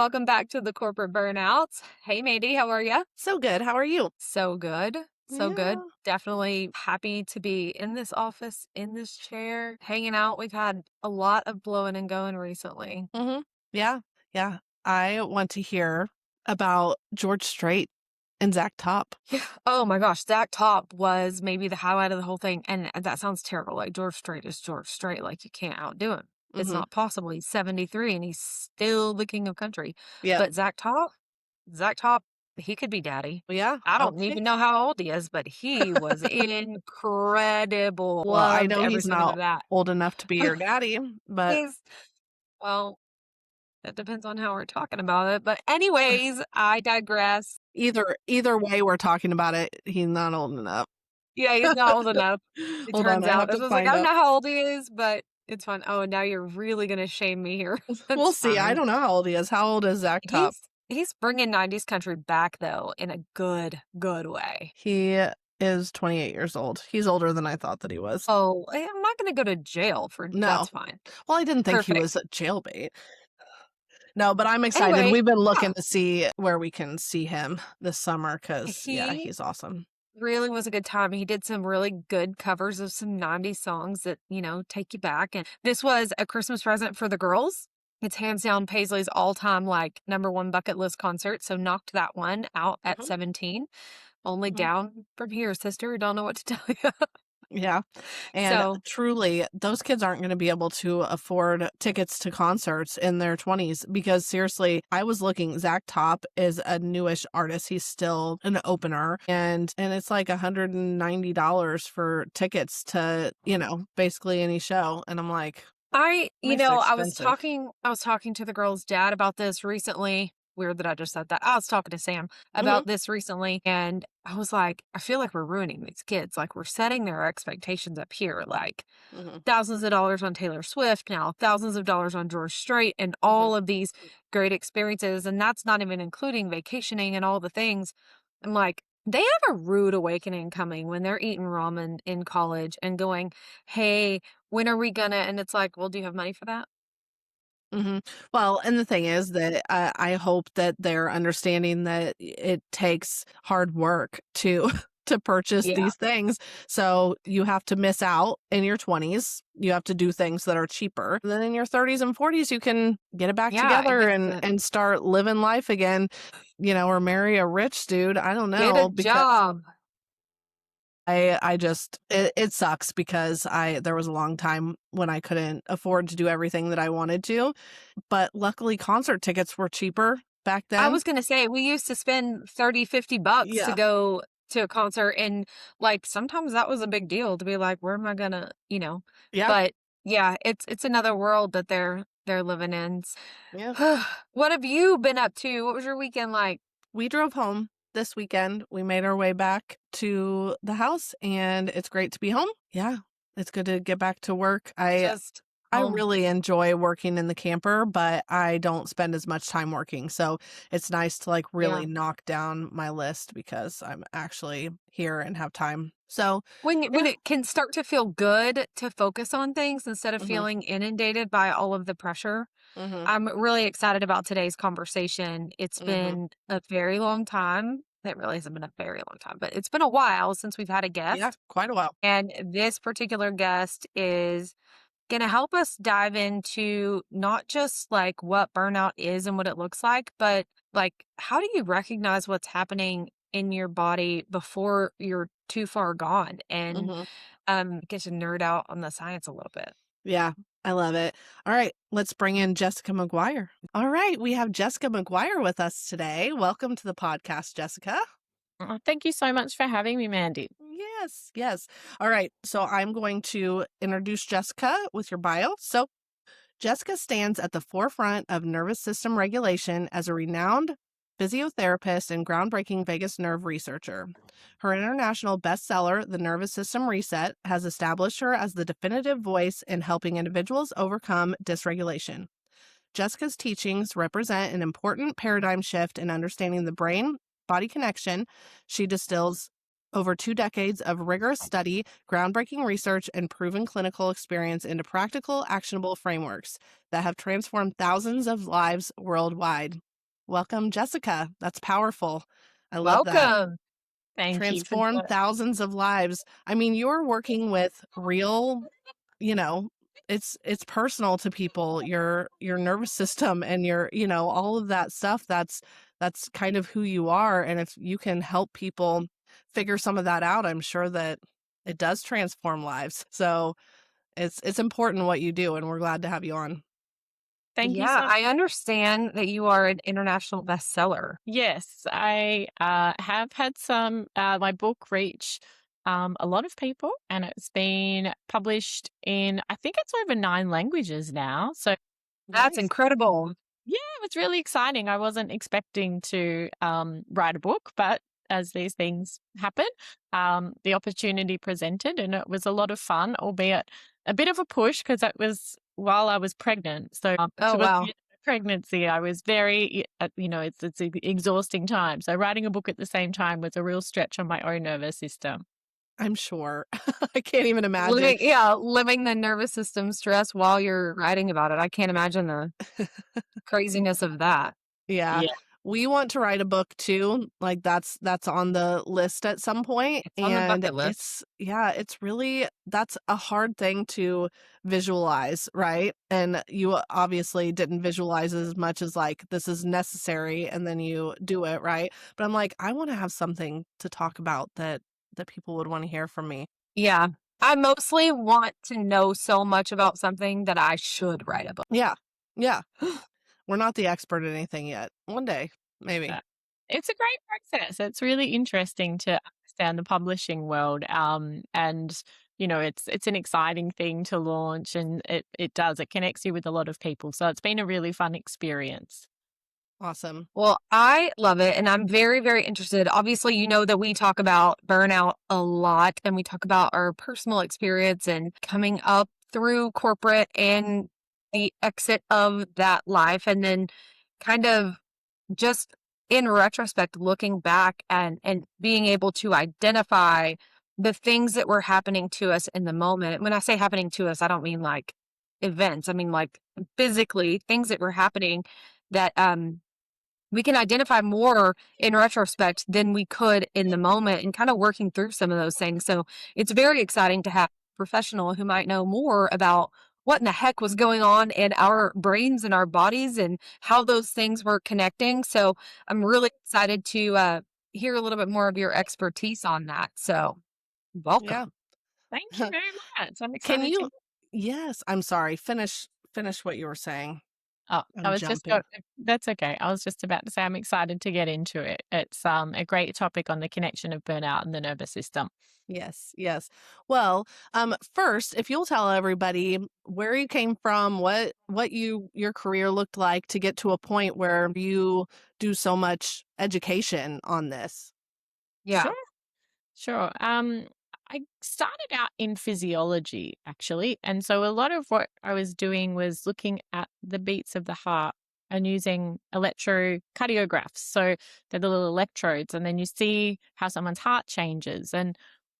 welcome back to the corporate burnouts. Hey, Mandy, how are you? So good. How are you? So good. So good. Yeah. Definitely happy to be in this office, in this chair, hanging out. We've had a lot of blowing and going recently. Yeah. Yeah. I want to hear about George Strait and Zach Top. Yeah. Oh my gosh. Zach Top was maybe the highlight of the whole thing. And that sounds terrible. Like George Strait is George Strait. Like you can't outdo him. It's hmm not possible. He's 73 and he's still the king of country. Yep. But Zach Top, he could be daddy. Yeah. I don't Okay. even know how old he is, but he was incredible. Well, I Loved know every he's second not of that. old enough to be your daddy, but He's, well, that depends on how we're talking about it. But anyways, I digress. either way we're talking about it, he's not old enough. Yeah, he's not old enough. It Hold on, turns I out. have I to was like, find I don't out. know how old he is, but it's fine. Oh, and now you're really gonna shame me here. We'll That's see. I fine. don't know how old he is. How old is Zach Top? He's bringing 90s country back though in a good way. He is 28 years old. He's older than I thought that he was. Oh, I'm not gonna go to jail for No. that's fine. Well, I didn't think he was Perfect. a jailbait. No, but I'm excited. Anyway, We've been yeah, looking to see where we can see him this summer because, yeah, he he's awesome. really was a good time. He did some really good covers of some 90s songs that, take you back. And this was a Christmas present for the girls. It's hands down Paisley's all-time like number one bucket list concert. So knocked that one out at Mhm, 17. Only mhm. down from here, sister. Don't know what to tell you. Yeah, and So truly, those kids aren't gonna be able to afford tickets to concerts in their 20s because seriously, I was looking, Zach Top is a newish artist. He's still an opener, and it's like $190 for tickets to, basically any show, and I'm like, I, you "It's know, expensive." I was talking to the girl's dad about this recently. Weird that I just said that. I was talking to Sam Mhm, about this recently, and I was like, I feel like we're ruining these kids. Like we're setting their expectations up here, like mhm, thousands of dollars on Taylor Swift now, thousands of dollars on George Strait, and mhm. all of these great experiences. And that's not even including vacationing and all the things. I'm like, they have a rude awakening coming when they're eating ramen in college and going, hey, when are we gonna? And it's like, well, do you have money for that? Mhm. Well, and the thing is that I hope that they're understanding that it takes hard work to to purchase Yeah. these things. So you have to miss out in your 20s. You have to do things that are cheaper. Then in your 30s and 40s, you can get it back Yeah. together Get and start living life again, or marry a rich dude. I don't get a know because job. I just it sucks because I there was a long time when I couldn't afford to do everything that I wanted to, but luckily concert tickets were cheaper back I then. was gonna say we used to spend 30, $50 to Yeah. go to a concert and like sometimes that was a big deal to be like, where am I gonna. Yeah. But yeah, it's another world that they're living in. Yeah. What have you been up to? What was your weekend like? We drove home this weekend. We made our way back to the house and it's great to be home. Yeah. It's good to get back to work. Just I home. really enjoy working in the camper, but I don't spend as much time working. So it's nice to like Yeah. really knock down my list because I'm actually here and have time. So, When yeah. it can start to feel good to focus on things instead of Mhm. feeling inundated by all of the pressure. Mhm. I'm really excited about today's conversation. It's Mhm. been a very long time. It really hasn't been a very long time, but it's been a while since we've had a Yeah, guest. quite a while. And this particular guest is going to help us dive into not just like what burnout is and what it looks like, but like how do you recognize what's happening in your body before you're too far gone and Mhm. get to nerd out on the science a little bit. Yeah, I love it. All right, let's bring in Jessica Maguire. All right, we have Jessica Maguire with us today. Welcome to the podcast, Jessica. Oh, thank you so much for having me, Mandy. Yes, yes. All right, so I'm going to introduce Jessica with your bio. So, Jessica stands at the forefront of nervous system regulation as a renowned physiotherapist and groundbreaking vagus nerve researcher. Her international bestseller, The Nervous System Reset, has established her as the definitive voice in helping individuals overcome dysregulation. Jessica's teachings represent an important paradigm shift in understanding the brain body connection. She distills over 2 decades of rigorous study, groundbreaking research, and proven clinical experience into practical, actionable frameworks that have transformed thousands of lives worldwide. Welcome, Jessica. That's powerful. I love that. Welcome. Thank you for Transform thousands of lives. I mean, you're working with real, you know, it's personal to people, your nervous system and your, all of that stuff. That's kind of who you are. And if you can help people figure some of that out, I'm sure that it does transform lives. So it's important what you do, and we're glad to have you on. Thank you Yeah, so I understand that you are an international bestseller. Yes, I have had my book reach a lot of people, and it's been published in, I think it's over 9 languages now. So, That's Nice. incredible. yeah, it was really exciting. I wasn't expecting to write a book, but as these things happen, the opportunity presented, and it was a lot of fun, albeit a bit of a push because it was while I was pregnant. So, Oh, towards the wow. end of my pregnancy, I was very, it's an exhausting time. So, writing a book at the same time was a real stretch on my own nervous system. I'm sure. I can't even imagine. Living the nervous system stress while you're writing about it. I can't imagine the craziness of that. Yeah. Yeah, We want to write a book too. Like that's on the list at some point. It's on the And bucket list. it's really that's a hard thing to visualize, right? And you obviously didn't visualize as much as like this is necessary and then you do it, right? But I'm like, I want to have something to talk about that people would want to hear from me. Yeah. I mostly want to know so much about something that I should write a book. Yeah. Yeah. We're not the expert at anything yet. One day, maybe. uh, it's a great process. It's really interesting to understand the publishing world, and it's an exciting thing to launch, and it connects you with a lot of people. So it's been a really fun experience. Awesome. Well, I love it, and I'm very, very interested. Obviously, you know that we talk about burnout a lot, and we talk about our personal experience and coming up through corporate and the exit of that life, and then kind of just in retrospect, looking back and being able to identify the things that were happening to us in the moment. When I say happening to us, I don't mean like events. I mean like physically things that were happening that we can identify more in retrospect than we could in the moment and kind of working through some of those things. So it's very exciting to have a professional who might know more about what in the heck was going on in our brains and our bodies and how those things were connecting. So I'm really excited to hear a little bit more of your expertise on that. So Yeah. welcome. Thank you very much. I'm Can excited to. you Yes, I'm sorry. Finish what you were saying. Oh, I I'm was just jumping. that's okay. I was just about to say I'm excited to get into it. It's a great topic on the connection of burnout and the nervous system. Yes, yes. Well, first, if you'll tell everybody where you came from, what your career looked like to get to a point where you do so much education on this. Yeah. Sure. Sure. I started out in physiology, actually. And so a lot of what I was doing was looking at the beats of the heart and using electrocardiographs. So they're the little electrodes, and then you see how someone's heart changes. And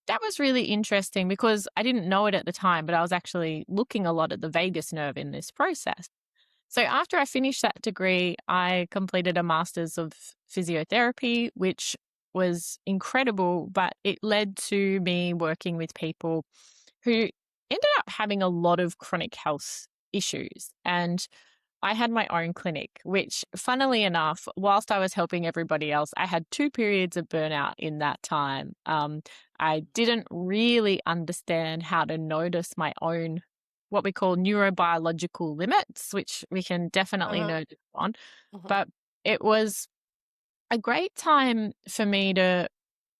that was really interesting because I didn't know it at the time, but I was actually looking a lot at the vagus nerve in this process. So after I finished that degree, I completed a master's of physiotherapy, which was incredible, but it led to me working with people who ended up having a lot of chronic health issues. And I had my own clinic, which, funnily enough, whilst I was helping everybody else, I had 2 periods of burnout in that time. I didn't really understand how to notice my own, what we call neurobiological limits, which we can definitely Uh-huh. notice on. Uh-huh. But it was a great time for me to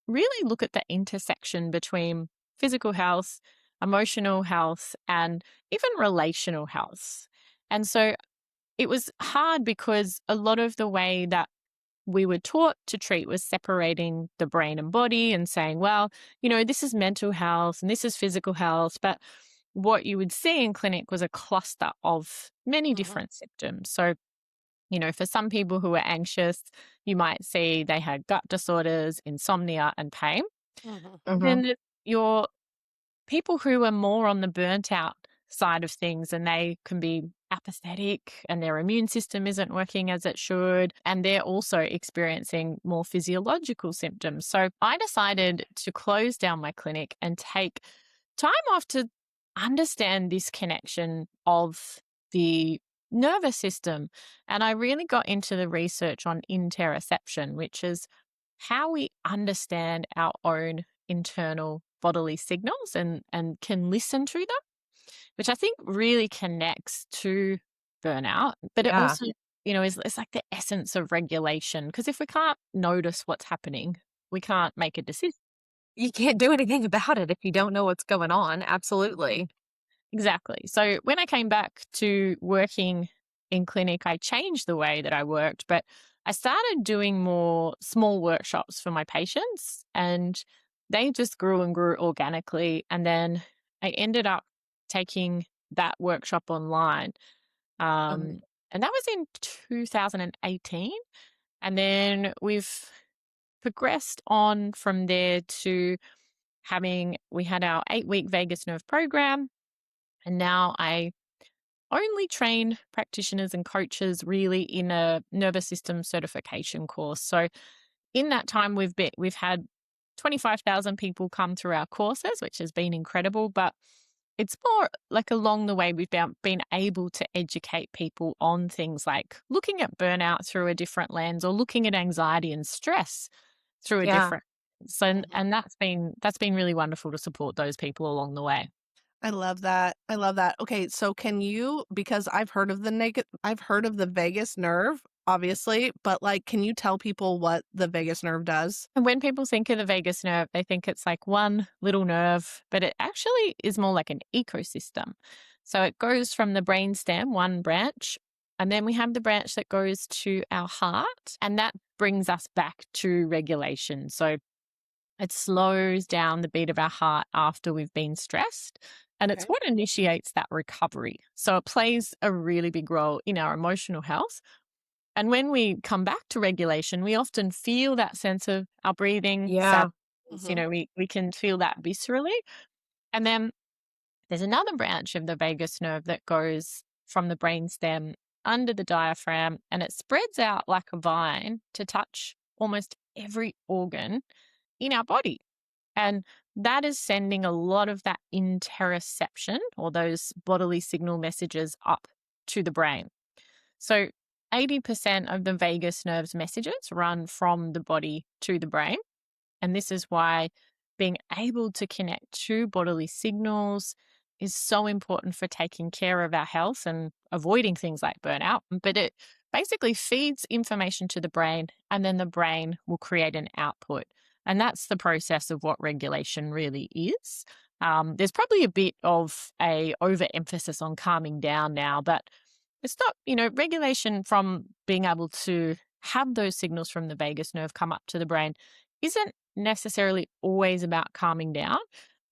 really look at the intersection between physical health, emotional health, and even relational health. And so it was hard because a lot of the way that we were taught to treat was separating the brain and body and saying, well, this is mental health and this is physical health. But what you would see in clinic was a cluster of many Uh-huh. different symptoms. So, for some people who are anxious, you might see they had gut disorders, insomnia, and pain. Uh-huh. Hmm. Then your people who are more on the burnt out side of things, and they can be apathetic and their immune system isn't working as it should. And they're also experiencing more physiological symptoms. So I decided to close down my clinic and take time off to understand this connection of the nervous system. And I really got into the research on interoception, which is how we understand our own internal bodily signals and can listen to them, which I think really connects to burnout. But it Yeah. also, is it's like the essence of regulation. Because if we can't notice what's happening, we can't make a decision. You can't do anything about it if you don't know what's going on. Absolutely. Exactly. So when I came back to working in clinic, I changed the way that I worked, but I started doing more small workshops for my patients, and they just grew and grew organically. And then I ended up taking that workshop online. Um, And that was in 2018. And then we've progressed on from there to we had our 8-week vagus nerve program. And now I only train practitioners and coaches really in a nervous system certification course. So in that time we've had 25,000 people come through our courses, which has been incredible, but it's more like along the way we've been able to educate people on things like looking at burnout through a different lens or looking at anxiety and stress through a yeah. different so and that's been really wonderful to support those people along the way. I love that. I love that. Okay, so can you, because I've heard of the vagus nerve, obviously, but like can you tell people what the vagus nerve does? And when people think of the vagus nerve, they think it's like one little nerve, but it actually is more like an ecosystem. So it goes from the brainstem, one branch, and then we have the branch that goes to our heart, and that brings us back to regulation. So it slows down the beat of our heart after we've been stressed, and it's Okay. what initiates that recovery. So it plays a really big role in our emotional health. And when we come back to regulation, we often feel that sense of our breathing, sadness, Yeah. Mhm. we can feel that viscerally. And then there's another branch of the vagus nerve that goes from the brainstem under the diaphragm, and it spreads out like a vine to touch almost every organ in our body. And that is sending a lot of that interoception or those bodily signal messages up to the brain. So 80% of the vagus nerve's messages run from the body to the brain. And this is why being able to connect to bodily signals is so important for taking care of our health and avoiding things like burnout. But it basically feeds information to the brain, and then the brain will create an output. And that's the process of what regulation really is. There's probably a bit of a overemphasis on calming down now, but it's not, regulation from being able to have those signals from the vagus nerve come up to the brain isn't necessarily always about calming down,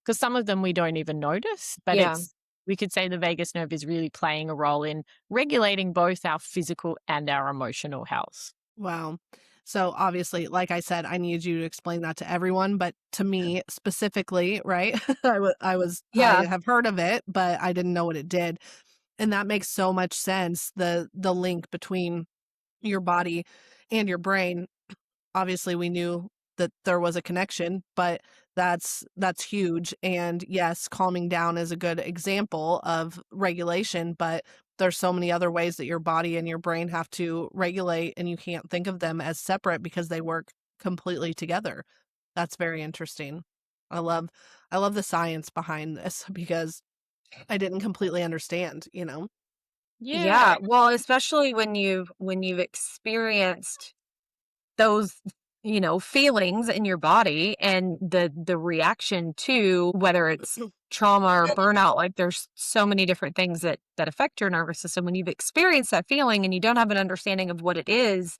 because some of them we don't even notice, but Yeah. we could say the vagus nerve is really playing a role in regulating both our physical and our emotional health. Wow. So obviously, like I said, I need you to explain that to everyone, but to me specifically, right? I Yeah. have heard of it, but I didn't know what it did. And that makes so much sense, the link between your body and your brain. Obviously, we knew that there was a connection, but that's huge. And yes, calming down is a good example of regulation, but there's so many other ways that your body and your brain have to regulate, and you can't think of them as separate because they work completely together. That's very interesting. I love I love the science behind this because I didn't completely understand, you know? Yeah. Yeah. Well, especially when you've experienced those, feelings in your body and the reaction to whether it's trauma or burnout, like there's so many different things that affect your nervous system. When you've experienced that feeling and you don't have an understanding of what it is,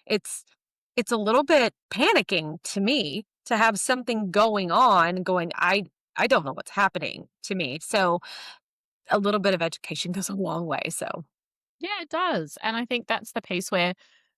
it's it's a little bit panicking to me to have something going on going, I don't know what's happening to me. So a little bit of education goes a long way. So Yeah, it does. And I think that's the piece where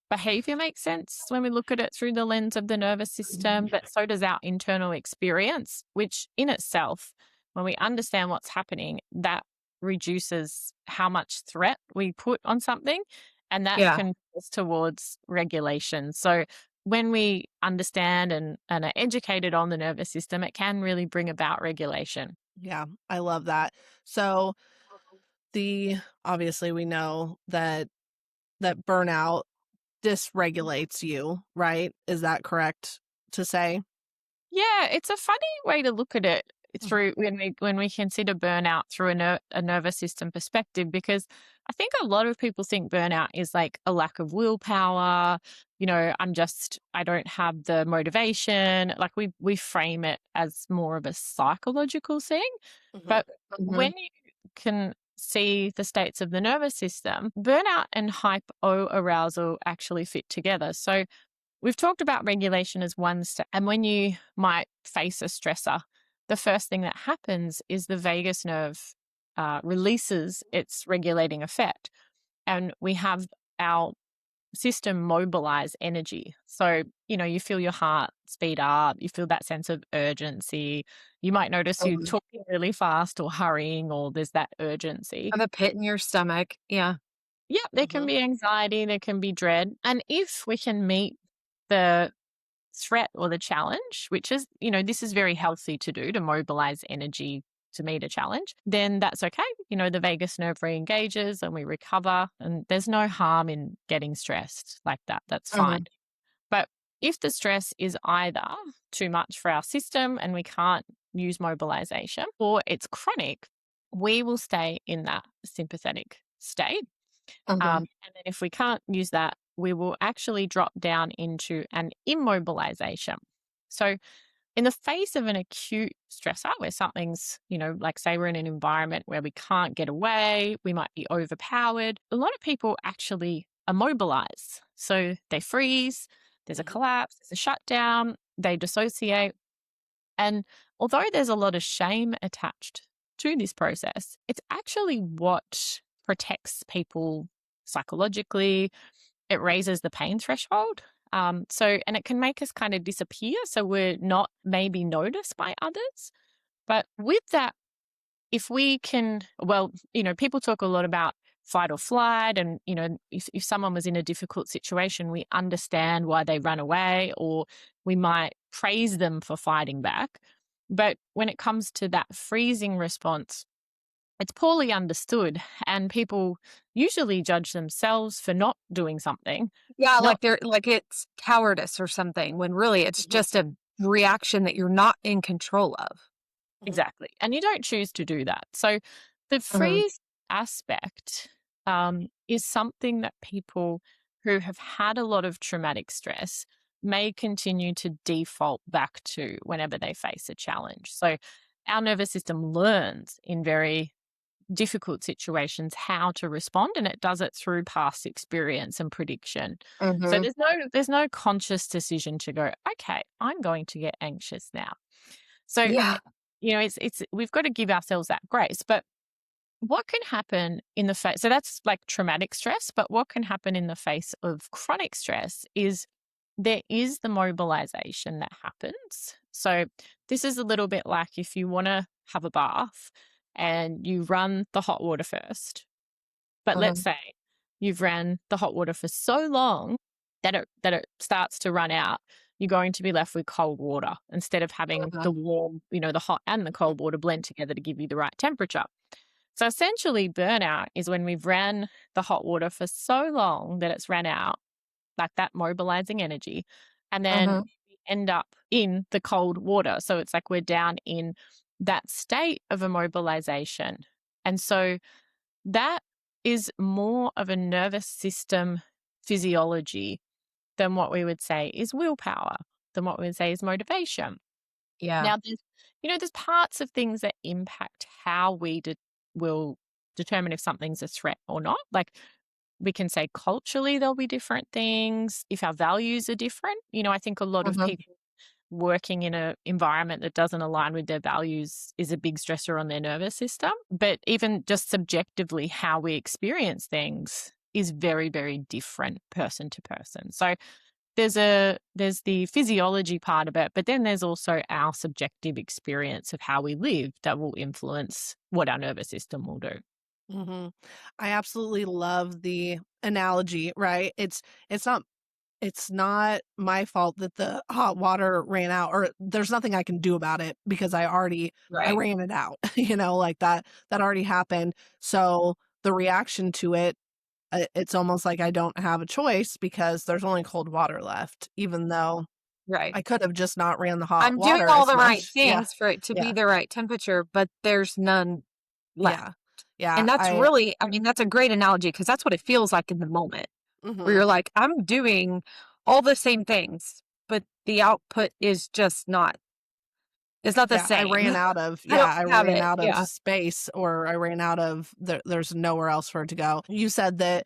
behavior makes sense when we look at it through the lens of the nervous system, but so does our internal experience, which in itself, when we understand what's happening, that reduces how much threat we put on something, and that Yeah. can us towards regulation. So when we understand and are educated on the nervous system, it can really bring about regulation. Yeah, I love that. So the obviously we know that burnout dysregulates you, right? Is that correct to say? Yeah, it's a funny way to look at it Mhm, through when we consider burnout through a nervous system perspective, because I think a lot of people think burnout is like a lack of willpower. I don't have the motivation. Like we frame it as more of a psychological thing. mhm, But when Mhm. you can see the states of the nervous system, burnout and hypoarousal actually fit together. So we've talked about regulation as one step. And when you might face a stressor, the first thing that happens is the vagus nerve releases its regulating effect. And we have our system mobilize energy. So, you feel your heart speed up, you feel that sense of urgency. You might notice you Mhm. talking really fast or hurrying, or there's that urgency. And the pit in your stomach. Yeah. Yeah, there can mhm, be anxiety, there can be dread. And if we can meet the threat or the challenge, which is, this is very healthy to do to mobilize energy to meet a challenge, then that's okay. The vagus nerve re engages and we recover, and there's no harm in getting stressed like that. That's fine. Mhm. But if the stress is either too much for our system and we can't use mobilization, or it's chronic, we will stay in that sympathetic state. Mhm. And then if we can't use that, we will actually drop down into an immobilization. So, in the face of an acute stressor where something's, like say we're in an environment where we can't get away, we might be overpowered, a lot of people actually immobilize. So they freeze, there's a mhm, collapse, there's a shutdown, they dissociate. And although there's a lot of shame attached to this process, it's actually what protects people psychologically. It raises the pain threshold. And it can make us kind of disappear. So we're not maybe noticed by others. But with that, if we can, well, people talk a lot about fight or flight. And, if someone was in a difficult situation, we understand why they run away, or we might praise them for fighting back. But when it comes to that freezing response, it's poorly understood. And people usually judge themselves for not doing something, Yeah, not like it's cowardice or something when really it's mhm, just a reaction that you're not in control of. mhm, exactly. And you don't choose to do that. So the Mhm. freeze aspect is something that people who have had a lot of traumatic stress may continue to default back to whenever they face a challenge. So our nervous system learns in very difficult situations how to respond, and it does it through past experience and prediction. So Mhm. there's no conscious decision to go, okay, I'm going to get anxious now. So Yeah. it's we've got to give ourselves that grace. But what can happen in the face, so that's like traumatic stress, but what can happen in the face of chronic stress is there is the mobilization that happens. So this is a little bit like if you want to have a bath and you run the hot water first. But let's Mhm. say you've ran the hot water for so long that it starts to run out, you're going to be left with cold water instead of having Uh-huh. the warm, the hot and the cold water blend together to give you the right temperature. So essentially, burnout is when we've ran the hot water for so long that it's ran out, like that mobilizing energy, and then Mhm. we end up in the cold water. So it's like we're down in that state of immobilization. And so that is more of a nervous system physiology than what we would say is willpower, than what we would say is motivation. Yeah. Now, there's parts of things that impact how we will determine if something's a threat or not. Like we can say culturally, there'll be different things. If our values are different, I think a lot of Mhm. people working in an environment that doesn't align with their values is a big stressor on their nervous system. But even just subjectively, how we experience things is very, very different person to person. So there's the physiology part of it, but then there's also our subjective experience of how we live that will influence what our nervous system will do. Mhm. I absolutely love the analogy, right? It's not it's not my fault that the hot water ran out, or there's nothing I can do about it because I Right. ran it out, like that already happened. So the reaction to it, it's almost like I don't have a choice because there's only cold water left, even though Right. I could have just not ran the hot I'm doing water all as the right much. Yeah. things for it to be Yeah. the right temperature, but there's none left. Yeah. Yeah. And that's really, I mean, that's a great analogy because that's what it feels like in the moment where Mhm. you're like, I'm doing all the same things, but the output is just not, it's not the Yeah, same. I don't I have ran it. out of Yeah. space, or I ran out of there's nowhere else for it to go. You said that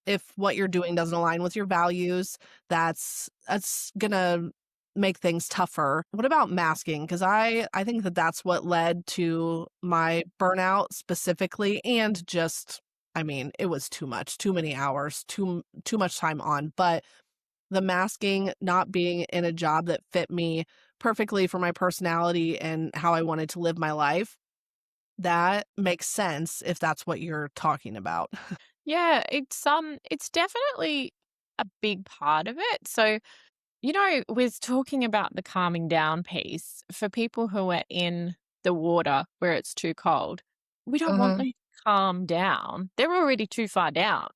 if what you're doing doesn't align with your values, that's gonna make things tougher. What about masking? Because I think that that's what led to my burnout specifically, and just I mean, it was too much, too many hours, too much time on, but the masking, not being in a job that fit me perfectly for my personality and how I wanted to live my life, that makes sense if that's what you're talking about. Yeah, it's definitely a big part of it. So, with talking about the calming down piece, for people who are in the water where it's too cold, we don't want Hmm. them to calm down. They're already too far down.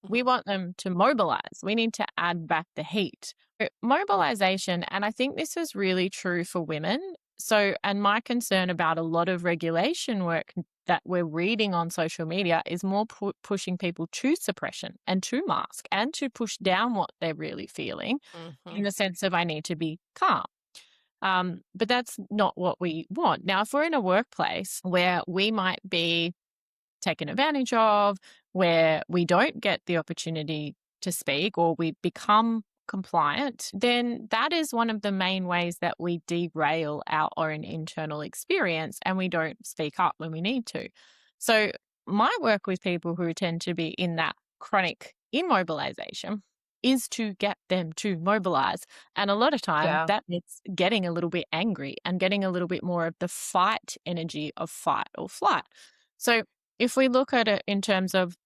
We want them to mobilize. We need to add back the heat. Mobilization, and I think this is really true for women. So, and my concern about a lot of regulation work that we're reading on social media is more pushing people to suppression and to mask and to push down what they're really feeling Mhm. in the sense of I need to be calm. But that's not what we want. Now, if we're in a workplace where we might be taken advantage of, where we don't get the opportunity to speak or we become compliant, then that is one of the main ways that we derail our own internal experience and we don't speak up when we need to. So, my work with people who tend to be in that chronic immobilization is to get them to mobilize. And a lot of time Yeah. that means getting a little bit angry and getting a little bit more of the fight energy of fight or flight. So, if we look at it in terms of,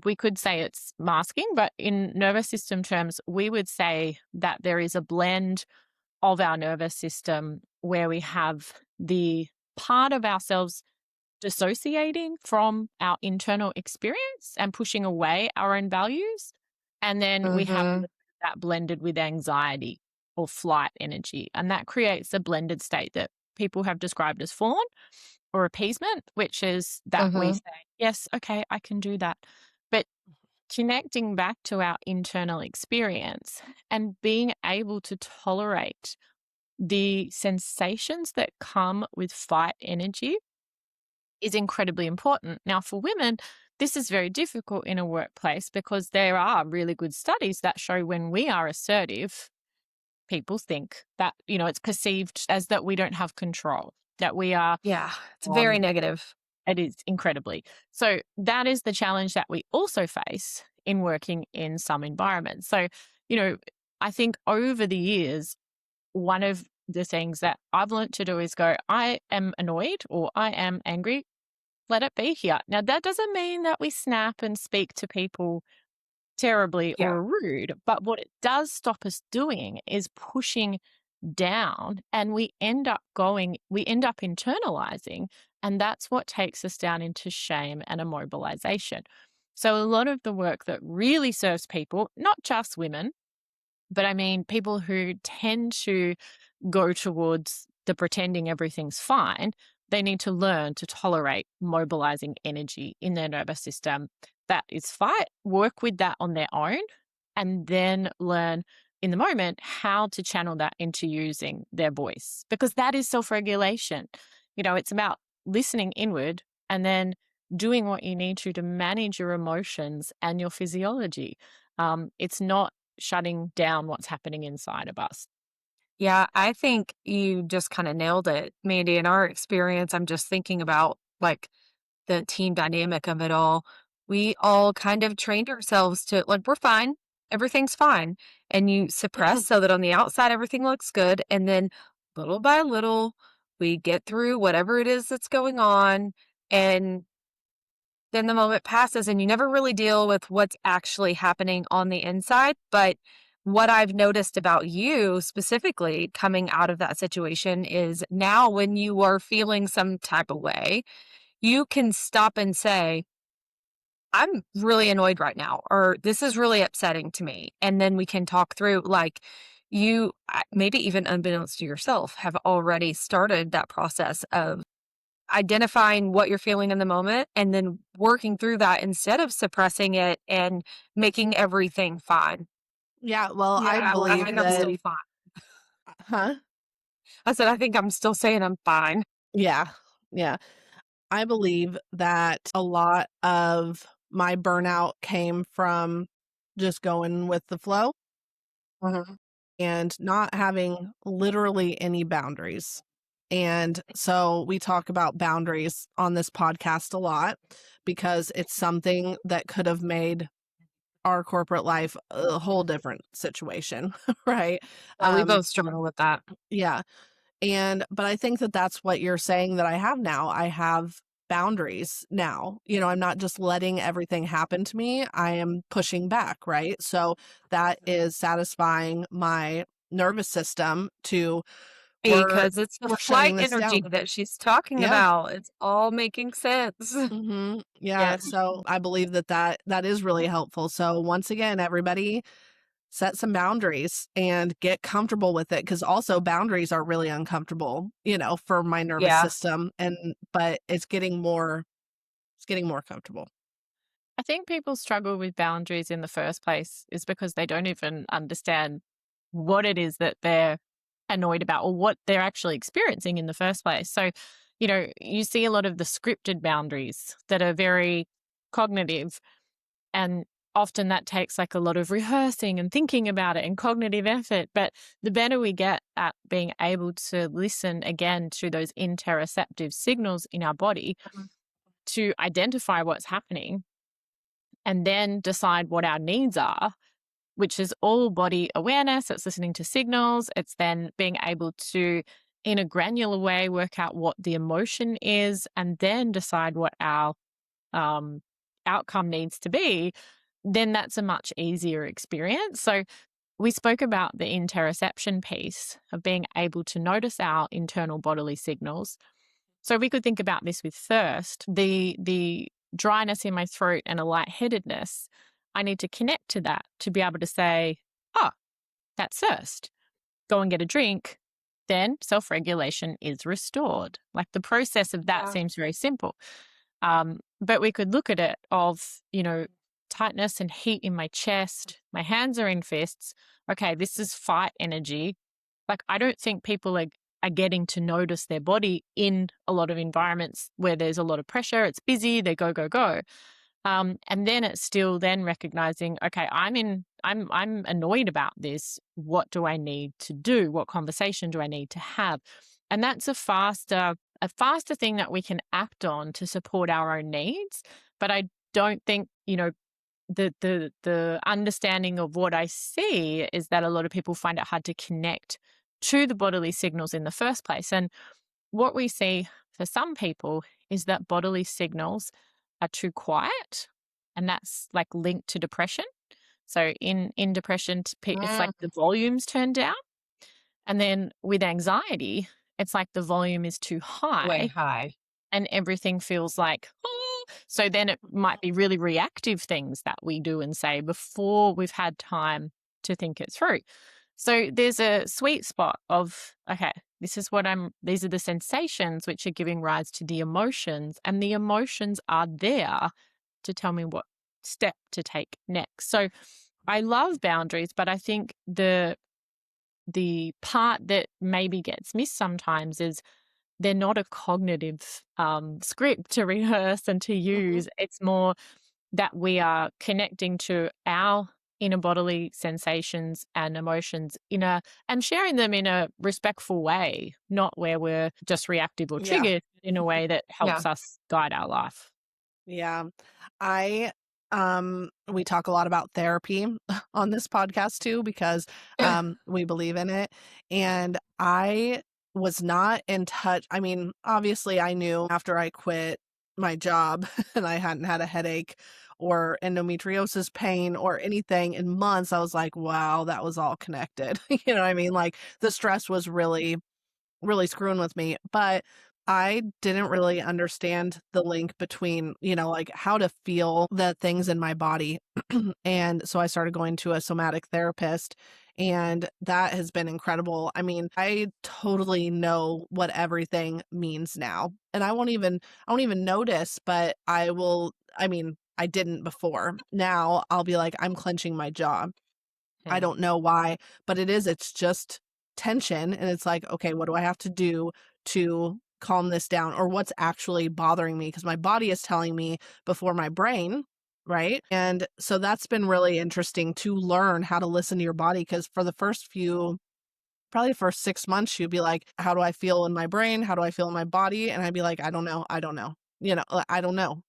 we could say it's masking, but in nervous system terms, we would say that there is a blend of our nervous system where we have the part of ourselves dissociating from our internal experience and pushing away our own values. And then we have a Hmm. little bit of that blended with anxiety or flight energy. And that creates a blended state that people have described as fawn or appeasement, which is that we Hmm. say, yes, okay, I can do that. But connecting back to our internal experience and being able to tolerate the sensations that come with fight energy is incredibly important. Now, for women, this is very difficult in a workplace because there are really good studies that show when we are assertive, people think that, it's perceived as that we don't have control, that we are Yeah. It's very um, negative. it is incredibly. So that is the challenge that we also face in working in some environments. So, you know, I think over the years, one of the things that I've learned to do is go, I am annoyed or I am angry. Let it be here. Now, that doesn't mean that we snap and speak to people terribly Yeah. or rude, but what it does stop us doing is pushing down and we end up internalizing, and that's what takes us down into shame and immobilization. So a lot of the work that really serves people, not just women, but I mean people who tend to go towards the pretending everything's fine, they need to learn to tolerate mobilizing energy in their nervous system that is fight, work with that on their own, and then learn in the moment how to channel that into using their voice because that is self regulation. It's about listening inward and then doing what you need to manage your emotions and your physiology. It's not shutting down what's happening inside of us. Yeah, I think you just kind of nailed it, Mandy. In our experience, I'm just thinking about like the team dynamic of it all. We all kind of trained ourselves to like, we're fine, everything's fine. And you suppress so that on the outside, everything looks good. And then little by little, we get through whatever it is that's going on. And then the moment passes and you never really deal with what's actually happening on the inside. But what I've noticed about you specifically coming out of that situation is now when you are feeling some type of way, you can stop and say, I'm really annoyed right now, or this is really upsetting to me. And then we can talk through, like, maybe even unbeknownst to yourself, have already started that process of identifying what you're feeling in the moment and then working through that instead of suppressing it and making everything fine. Yeah, well, I Yeah, well, I believe think I'm that still fine. huh? I said, I think I'm still saying I'm fine. Yeah. Yeah. I believe that a lot of my burnout came from just going with the flow Mhm. and not having literally any boundaries. And so we talk about boundaries on this podcast a lot because it's something that could have made our corporate life a whole different situation, right? We Um, both struggle with that. yeah. But I think that that's what you're saying that I have now. I have boundaries now. I'm not just letting everything happen to me. I am pushing back, right? So that is satisfying my nervous system to we're Because it's the we're flight shutting this energy down. that she's talking Yeah. about. It's all making sense. Yeah, Yeah. so I believe that is really helpful. So once again, everybody set some boundaries and get comfortable with it because also boundaries are really uncomfortable, for my nervous Yeah. system but it's getting more comfortable. I think people struggle with boundaries in the first place is because they don't even understand what it is that they're annoyed about or what they're actually experiencing in the first place. So, you see a lot of the scripted boundaries that are very cognitive, and often that takes like a lot of rehearsing and thinking about it and cognitive effort. But the better we get at being able to listen again to those interoceptive signals in our body Mhm. to identify what's happening and then decide what our needs are, which is all body awareness. It's listening to signals. It's then being able to, in a granular way, work out what the emotion is and then decide what our um, outcome needs to be. Then that's a much easier experience. So, we spoke about the interoception piece of being able to notice our internal bodily signals. So we could think about this with thirst, the dryness in my throat and a lightheadedness. I need to connect to that to be able to say, oh, that's thirst. Go and get a drink. Then self regulation is restored. Like the process of that Yeah. seems very simple. But we could look at it of, tightness and heat in my chest. My hands are in fists. Okay, this is fight energy. Like, I don't think people are getting to notice their body in a lot of environments where there's a lot of pressure. It's busy. They go, go, go. And then it's still then recognizing, okay, I'm annoyed about this. What do I need to do? What conversation do I need to have? And that's a faster thing that we can act on to support our own needs. But I don't think, the understanding of what I see is that a lot of people find it hard to connect to the bodily signals in the first place. And what we see for some people is that bodily signals are too quiet, and that's like linked to depression. So in depression, it's like Mm, the volume's turned down, and then with anxiety, it's like the volume is too way high high. and everything feels like, "Oh." So then it might be really reactive things that we do and say before we've had time to think it through. So there's a sweet spot of, okay, these are the sensations which are giving rise to the emotions, and the emotions are there to tell me what step to take next. So I love boundaries, but I think the part that maybe gets missed sometimes is they're not a cognitive script to rehearse and to Mhm. use. It's more that we are connecting to our inner bodily sensations and emotions and sharing them in a respectful way, not where we're just reactive or Yeah. triggered, in a way that Yeah. helps us guide our life. Yeah. I we talk a lot about therapy on this podcast too because we believe in it. And I was not in touch. I mean, obviously I knew after I quit my job and I hadn't had a headache or endometriosis pain or anything in months, I was like, wow, that was all connected. You know what I mean? Like the stress was really screwing with me, but I didn't really understand the link between, like how to feel the things in my body. And so I started going to a somatic therapist, and that has been incredible. I mean, I totally know what everything means now. And I won't even notice, but I didn't before. Now I'll be like, I'm clenching my jaw. I Hmm. don't know why, but it's just tension. And it's like, okay, what do I have to do to calm this down? Or what's actually bothering me? Because my body is telling me before my brain, right? And so that's been really interesting to learn how to listen to your body. Because for the probably the first 6 months, you'd be like, how do I feel in my brain? How do I feel in my body? And I'd be like, I don't know. I don't know. I don't know.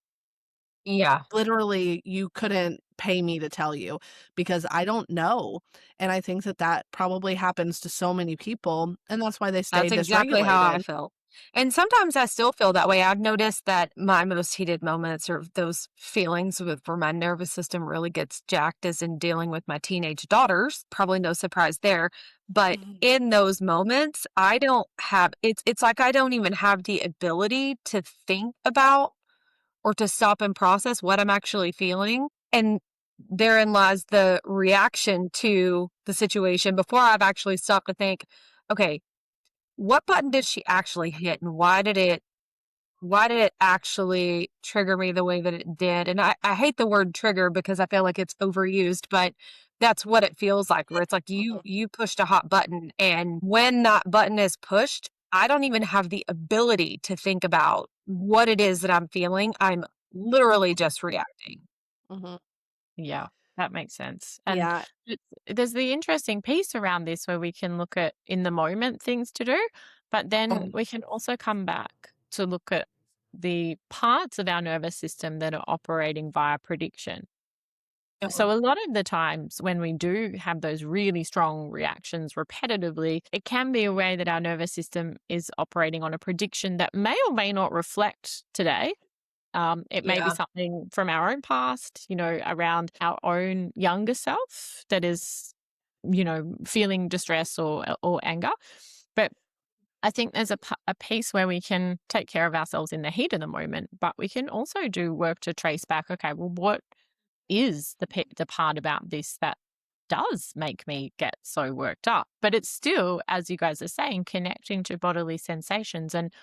Yeah. Literally, you couldn't pay me to tell you because I don't know, and I think that that probably happens to so many people, and that's why they stay That's exactly how I dysregulated. felt. And sometimes I still feel that way. I've noticed that my most heated moments or those feelings with where my nervous system really gets jacked is in dealing with my teenage daughters. Probably no surprise there. But Mhm, in those moments, I don't have it's like I don't even have the ability to think about or to stop and process what I'm actually feeling. And therein lies the reaction to the situation before I've actually stopped to think, okay, what button did she actually hit and why did it actually trigger me the way that it did? And I hate the word trigger because I feel like it's overused, but that's what it feels like, where it's like mhm, you pushed a hot button. And when that button is pushed, I don't even have the ability to think about what it is that I'm feeling. I'm literally just reacting. mhm. Yeah, that makes sense. And Yeah, there's the interesting piece around this where we can look at in the moment things to do, but then Um, we can also come back to look at the parts of our nervous system that are operating via prediction. So, a lot of the times when we do have those really strong reactions repetitively, it can be a way that our nervous system is operating on a prediction that may or may not reflect today. It may be yeah. something from our own past, around our own younger self that is, feeling distress or anger. But I think there's a piece where we can take care of ourselves in the heat of the moment, but we can also do work to trace back. Okay, well, what is the part about this that does make me get so worked up? But it's still, as you guys are saying, connecting to bodily sensations. And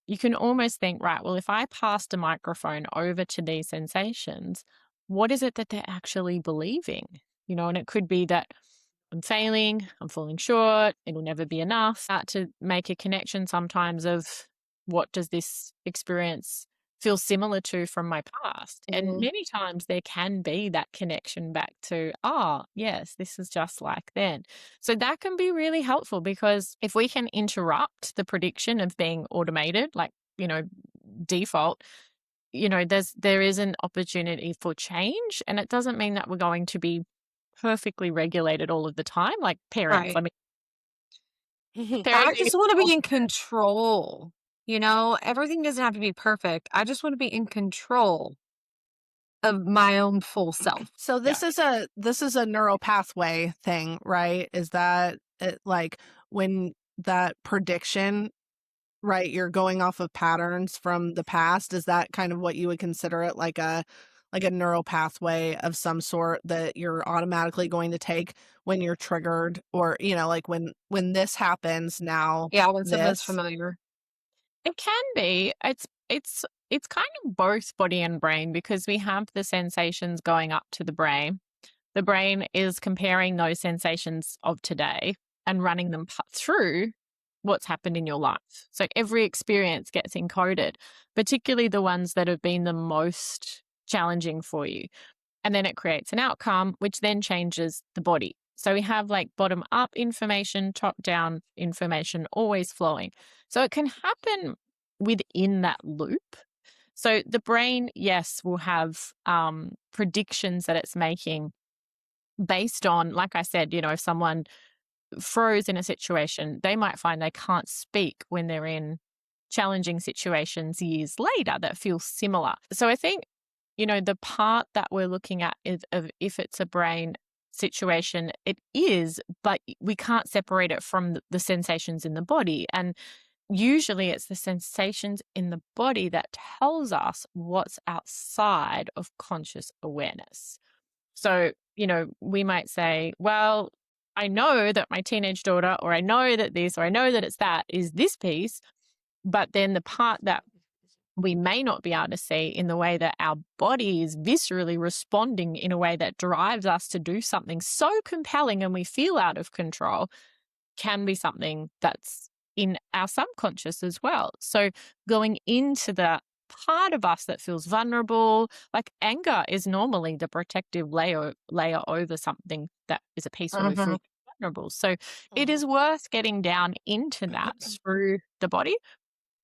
you can almost think, right, well, if I passed a microphone over to these sensations, what is it that they're actually believing? And it could be that I'm failing, I'm falling short, it'll never be enough. Start to make a connection sometimes of what does this experience feel similar to from my past? And mhm, many times there can be that connection back to, yes, this is just like then. So that can be really helpful because if we can interrupt the prediction of being automated, like, default, there is an opportunity for change. And it doesn't mean that we're going to be perfectly regulated all of the time, like parents. I Right. mean, I parenting is just want to be also in control. Everything doesn't have to be perfect. I just want to be in control of my own full self. So yeah. this is a neural pathway thing, right? Is that it, like when that prediction, right? You're going off of patterns from the past. Is that kind of what you would consider it, like a neural pathway of some sort that you're automatically going to take when you're triggered, or like when this happens now Yeah, when something's this. familiar. It can be. It's kind of both body and brain because we have the sensations going up to the brain. The brain is comparing those sensations of today and running them through what's happened in your life. So every experience gets encoded, particularly the ones that have been the most challenging for you. And then it creates an outcome, which then changes the body. So we have like bottom up information, top down information always flowing. So it can happen within that loop. So the brain, yes, will have predictions that it's making based on, like I said, if someone froze in a situation, they might find they can't speak when they're in challenging situations years later that feel similar. So I think, the part that we're looking at is of if it's a brain situation, it is, but we can't separate it from the sensations in the body. And usually it's the sensations in the body that tells us what's outside of conscious awareness. So, we might say, well, I know that my teenage daughter, or I know that this, or I know that it's that is this piece. But then the part that we may not be able to see in the way that our body is viscerally responding in a way that drives us to do something so compelling and we feel out of control can be something that's in our subconscious as well. So going into the part of us that feels vulnerable, like anger is normally the protective layer over something that is a piece where we Mhm. feel vulnerable. So it Mhm. is worth getting down into that through the body.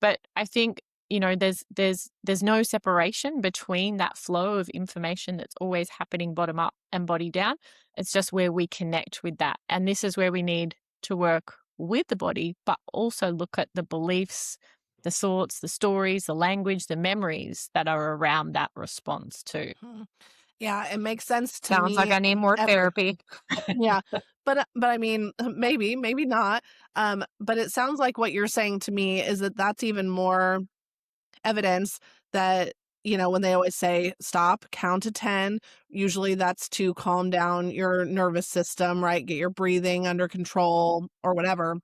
But I think, there's no separation between that flow of information that's always happening bottom up and body down. It's just where we connect with that. And this is where we need to work with the body, but also look at the beliefs, the thoughts, the stories, the language, the memories that are around that response too. Mhm. Yeah, it makes sense to Sounds like me. I need more Every therapy. Yeah, but I mean, maybe, maybe not. But it sounds like what you're saying to me is that that's even more evidence that, when they always say stop, count to 10, usually that's to calm down your nervous system, right? Get your breathing under control or whatever.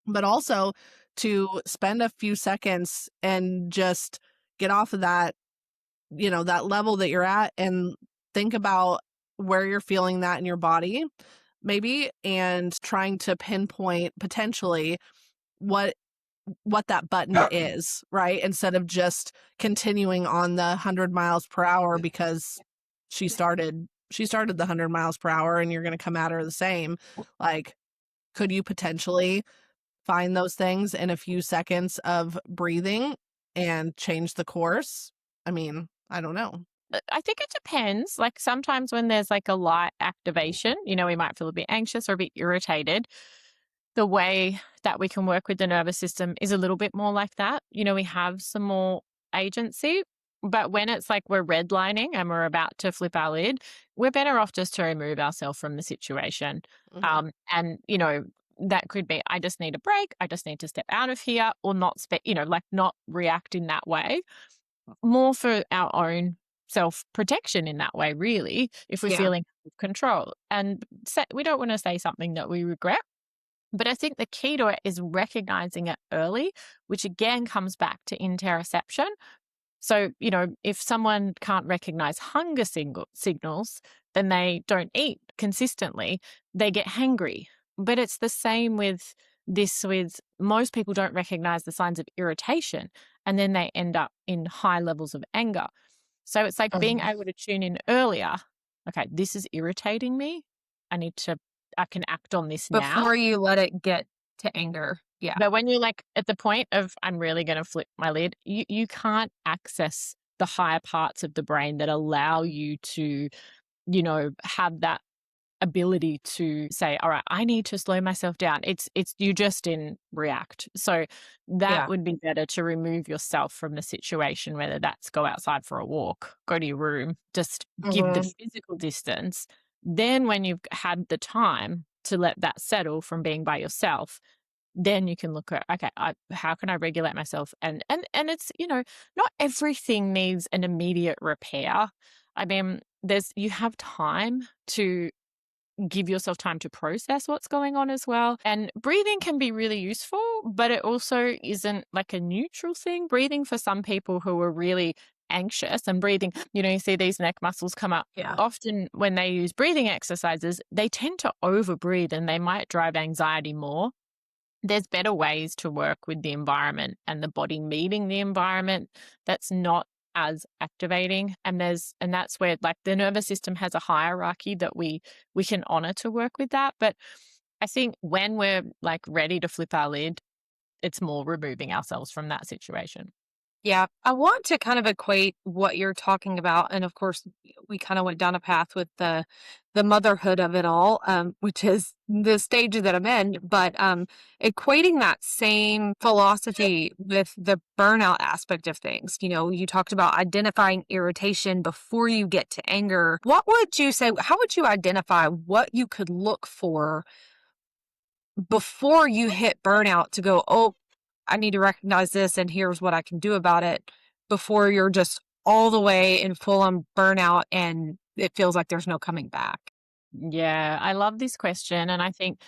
But also to spend a few seconds and just get off of that level that you're at and think about where you're feeling that in your body, maybe, and trying to pinpoint potentially what what that button is, right? Instead of just continuing on the 100 miles per hour because she started the 100 miles per hour and you're going to come at her the same. Like, could you potentially find those things in a few seconds of breathing and change the course? I mean, I don't know. I think it depends. Like sometimes when there's like a light activation, we might feel a bit anxious or a bit irritated. The way that we can work with the nervous system is a little bit more like that. We have some more agency, but when it's like we're redlining and we're about to flip our lid, we're better off just to remove ourselves from the situation. Mhm. And, that could be, I just need a break. I just need to step out of here or not, like not react in that way, more for our own self protection in that way, really, if we're Yeah. feeling out of control. And we don't want to say something that we regret, but I think the key to it is recognizing it early, which again comes back to interoception. So, if someone can't recognize hunger signals, then they don't eat consistently, they get hangry. But it's the same with this, with most people don't recognize the signs of irritation, and then they end up in high levels of anger. So it's like being Mhm. able to tune in earlier. Okay, this is irritating me. I can act on this now. Before you let it get to anger. Yeah. But when you're like at the point of I'm really going to flip my lid, you can't access the higher parts of the brain that allow you to, have that ability to say, all right, I need to slow myself down. It's you just in react. So that Yeah. would be better to remove yourself from the situation, whether that's go outside for a walk, go to your room, just give the Mhm. physical distance. Then when you've had the time to let that settle from being by yourself, then you can look at, okay, how can I regulate myself? And it's, not everything needs an immediate repair. I mean, you have time to give yourself time to process what's going on as well. And breathing can be really useful, but it also isn't like a neutral thing. Breathing for some people who are really anxious and breathing, you see these neck muscles come up. Yeah. Often when they use breathing exercises, they tend to overbreathe and they might drive anxiety more. There's better ways to work with the environment and the body meeting the environment that's not as activating. And that's where like the nervous system has a hierarchy that we can honor to work with that. But I think when we're like ready to flip our lid, it's more removing ourselves from that situation. Yeah, I want to kind of equate what you're talking about, and of course, we kind of went down a path with the motherhood of it all, which is the stage that I'm in. But equating that same philosophy with the burnout aspect of things. You talked about identifying irritation before you get to anger. What would you say? How would you identify what you could look for before you hit burnout to go, oh, I need to recognize this and here's what I can do about it before you're just all the way in full on burnout and it feels like there's no coming back? Yeah, I love this question. And I think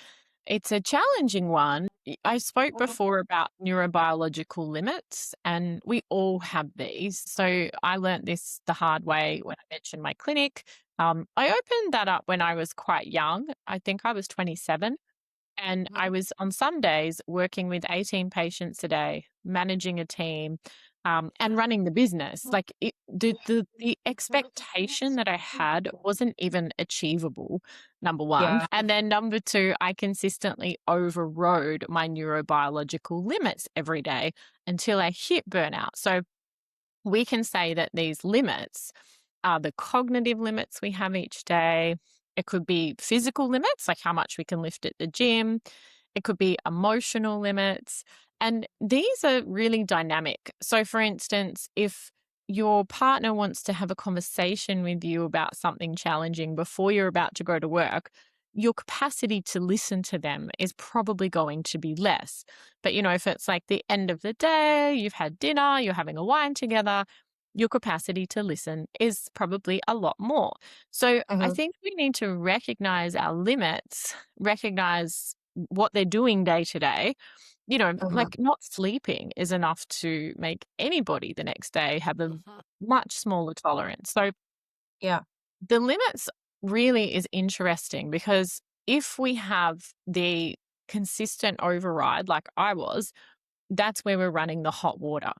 it's a challenging one. I spoke Mhm, before about neurobiological limits, and we all have these. So I learned this the hard way when I mentioned my clinic. I opened that up when I was quite young. I think I was 27. And I mhm, was on some days working with 18 patients a day, managing a team, and running the business. Like the expectation that I had wasn't even achievable, number one. yeah. And then number two, I consistently overrode my neurobiological limits every day until I hit burnout. So we can say that these limits are the cognitive limits we have each day. It could be physical limits, like how much we can lift at the gym. It could be emotional limits. And these are really dynamic. So, for instance, if your partner wants to have a conversation with you about something challenging before you're about to go to work, your capacity to listen to them is probably going to be less. But, if it's like the end of the day, you've had dinner, you're having a wine together, your capacity to listen is probably a lot more. So I Mhm, think we need to recognize our limits, recognize what they're doing day to day. mhm, Like not sleeping is enough to make anybody the next day have a much smaller tolerance. So yeah. the limits really is interesting because if we have the consistent override, like I was, that's where we're running the hot water.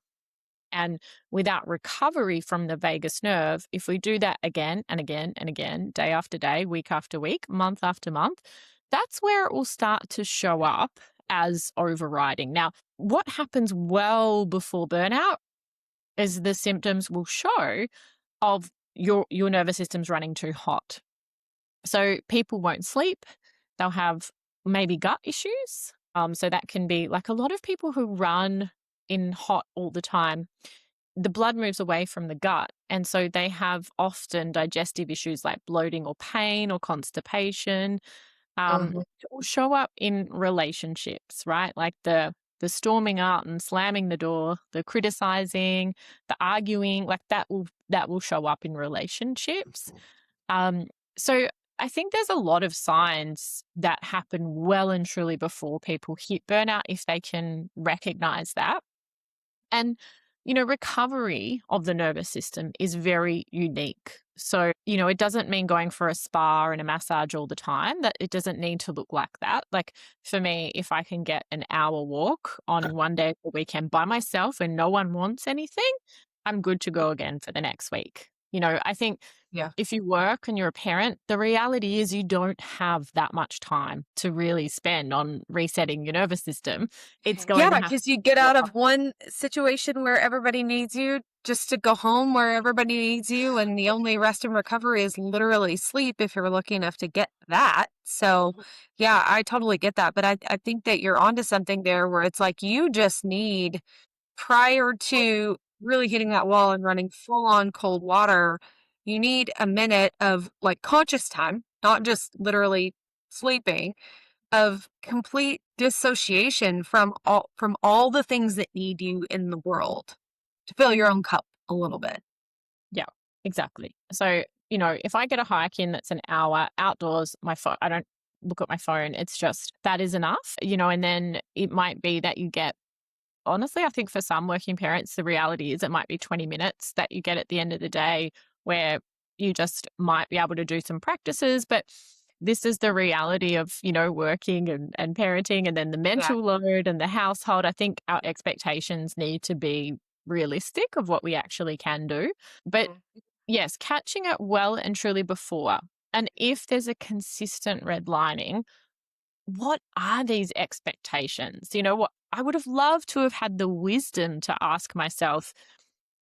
And without recovery from the vagus nerve, if we do that again and again and again, day after day, week after week, month after month, that's where it will start to show up as overriding. Now, what happens well before burnout is the symptoms will show of your nervous system's running too hot. So people won't sleep. They'll have maybe gut issues. So that can be like a lot of people who run in hot all the time, the blood moves away from the gut. And so they have often digestive issues like bloating or pain or constipation. Mhm, It will show up in relationships, right? Like the storming out and slamming the door, the criticizing, the arguing, like that will show up in relationships. Um, so I think there's a lot of signs that happen well and truly before people hit burnout if they can recognize that. And, recovery of the nervous system is very unique. So, it doesn't mean going for a spa and a massage all the time, that it doesn't need to look like that. Like for me, if I can get an hour walk on one day of the weekend by myself and no one wants anything, I'm good to go again for the next week. I think yeah. if you work and you're a parent, the reality is you don't have that much time to really spend on resetting your nervous system. It's going to Yeah, have because you get to out of one situation where everybody needs you just to go home where everybody needs you, and the only rest and recovery is literally sleep if you're lucky enough to get that. So, yeah, I totally get that. But I think that you're onto something there where it's like you just need, prior to really hitting that wall and running full on cold water, you need a minute of like conscious time, not just literally sleeping, of complete dissociation from all the things that need you in the world to fill your own cup a little bit. Yeah, exactly. So, if I get a hike in that's an hour outdoors, my phone, I don't look at my phone. It's just that is enough, and then it might be that you get, honestly, I think for some working parents, the reality is it might be 20 minutes that you get at the end of the day where you just might be able to do some practices. But this is the reality of, working and parenting and then the Yeah. mental load and the household. I think our expectations need to be realistic of what we actually can do. But Mhm. yes, catching it well and truly before. And if there's a consistent redlining, what are these expectations? What I would have loved to have had the wisdom to ask myself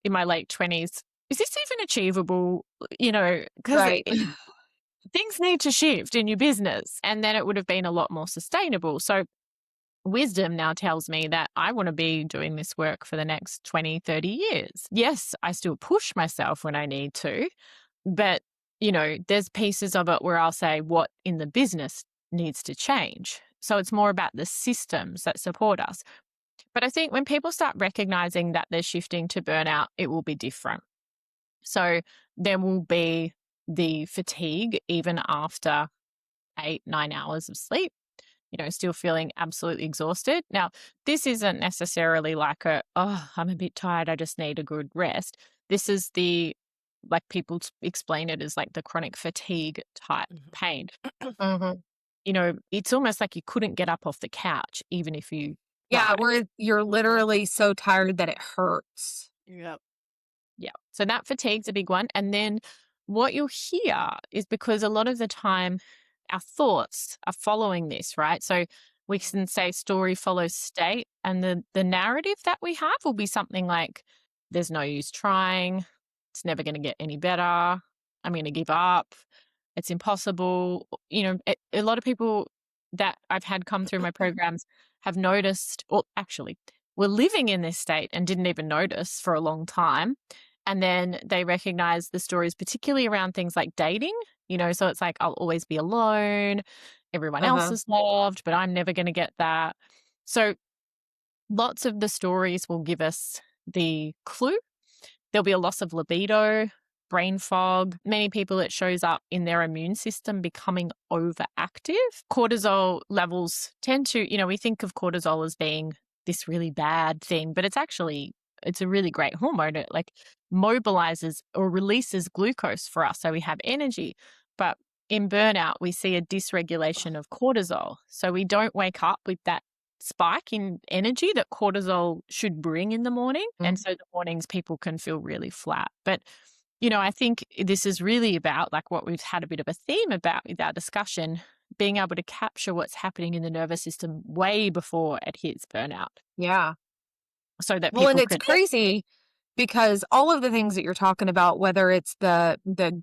in my late 20s, is this even achievable? Because Right. things need to shift in your business, and then it would have been a lot more sustainable. So wisdom now tells me that I want to be doing this work for the next 20, 30 years. Yes, I still push myself when I need to, but there's pieces of it where I'll say what in the business needs to change. So it's more about the systems that support us. But I think when people start recognizing that they're shifting to burnout, it will be different. So there will be the fatigue even after 8, 9 hours of sleep, still feeling absolutely exhausted. Now, this isn't necessarily like I'm a bit tired, I just need a good rest. This is like people explain it as like the chronic fatigue type pain. Mhm. It's almost like you couldn't get up off the couch, even if you Yeah, tried. where you're literally so tired that it hurts. Yep. Yeah. So that fatigue's a big one. And then what you'll hear is because a lot of the time our thoughts are following this, right? So we can say story follows state, and the narrative that we have will be something like, there's no use trying, it's never going to get any better, I'm going to give up, it's impossible. A lot of people that I've had come through my programs have noticed, or actually were living in this state and didn't even notice for a long time. And then they recognize the stories, particularly around things like dating, so it's like, I'll always be alone. Everyone else Uh-huh. is loved, but I'm never going to get that. So lots of the stories will give us the clue. There'll be a loss of libido, brain fog. Many people, it shows up in their immune system becoming overactive. Cortisol levels tend to, we think of cortisol as being this really bad thing, but it's a really great hormone. It like mobilizes or releases glucose for us, so we have energy. But in burnout, we see a dysregulation of cortisol. So we don't wake up with that spike in energy that cortisol should bring in the morning. And Mhm. so the mornings people can feel really flat. But, I think this is really about like what we've had a bit of a theme about with our discussion, being able to capture what's happening in the nervous system way before it hits burnout Yeah. so that Well, and people it's can. crazy because all of the things that you're talking about, whether it's the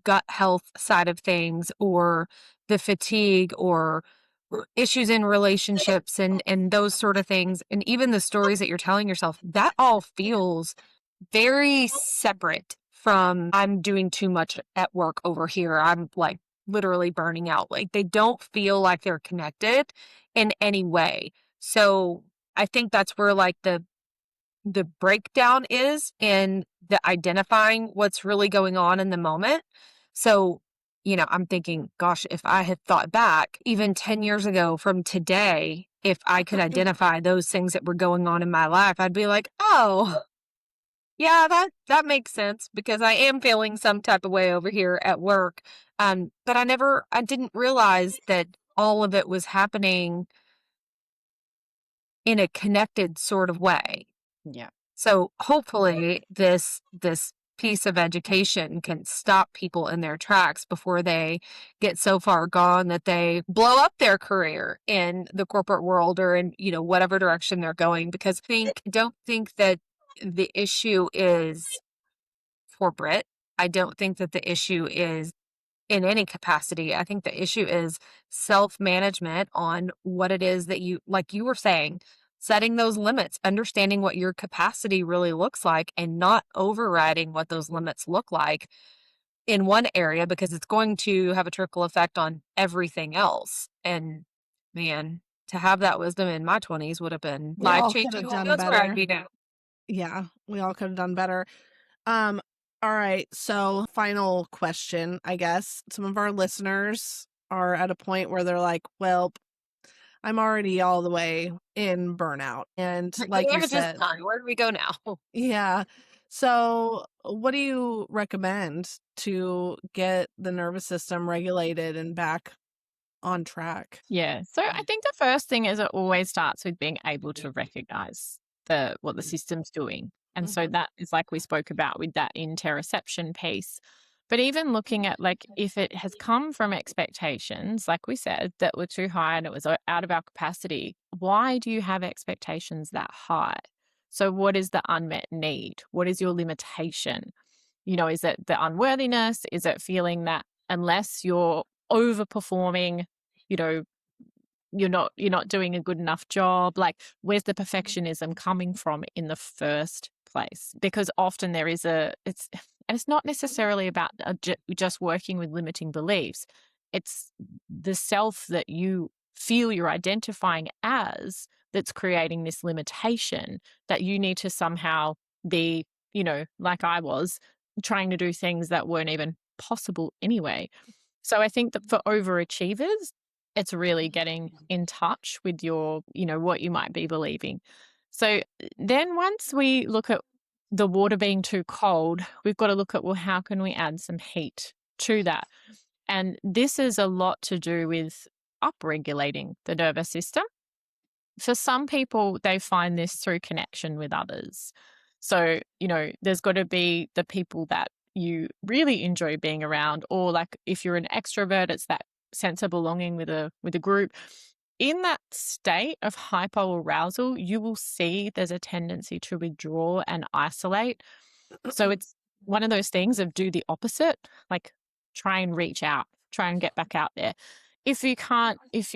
gut health side of things or the fatigue or issues in relationships and those sort of things, and even the stories that you're telling yourself, that all feels very separate from I'm doing too much at work over here. I'm like literally burning out. Like they don't feel like they're connected in any way. So I think that's where like the breakdown is in the identifying what's really going on in the moment. So, I'm thinking, gosh, if I had thought back even 10 years ago from today, if I could identify those things that were going on in my life, I'd be like, oh, yeah, that makes sense because I am feeling some type of way over here at work. But I didn't realize that all of it was happening in a connected sort of way. Yeah. So hopefully this piece of education can stop people in their tracks before they get so far gone that they blow up their career in the corporate world or in, whatever direction they're going. Because don't think that the issue is corporate. I don't think that the issue is in any capacity. I think the issue is self-management on what it is that like you were saying, setting those limits, understanding what your capacity really looks like and not overriding what those limits look like in one area because it's going to have a trickle effect on everything else. And man, to have that wisdom in my 20s would have been We all could life-changing. have Who done knows where I'd better. be now? Yeah, we all could have done better. Um, all right. So, final question, I guess. Some of our listeners are at a point where they're like, well, I'm already all the way in burnout. And The like you damage is said, done. Where do we go now? yeah. So, what do you recommend to get the nervous system regulated and back on track? Yeah. So I think the first thing is it always starts with being able to recognize what the system's doing. And so Mhm. that is like we spoke about with that interoception piece. But even looking at like if it has come from expectations, like we said, that were too high and it was out of our capacity, why do you have expectations that high? So, what is the unmet need? What is your limitation? Is it the unworthiness? Is it feeling that unless you're overperforming, you know, you're not doing a good enough job? Like, where's the perfectionism coming from in the first place? Because often there is and it's not necessarily about just working with limiting beliefs. It's the self that you feel you're identifying as that's creating this limitation that you need to somehow be, like I was trying to do things that weren't even possible anyway. So I think that for overachievers, it's really getting in touch with what you might be believing. So then once we look at the water being too cold, we've got to look at, well, how can we add some heat to that? And this is a lot to do with upregulating the nervous system. For some people, they find this through connection with others. So, there's got to be the people that you really enjoy being around, or like if you're an extrovert, it's that sense of belonging with a group. In that state of hypoarousal, you will see there's a tendency to withdraw and isolate. So it's one of those things of do the opposite, like try and reach out, try and get back out there. If you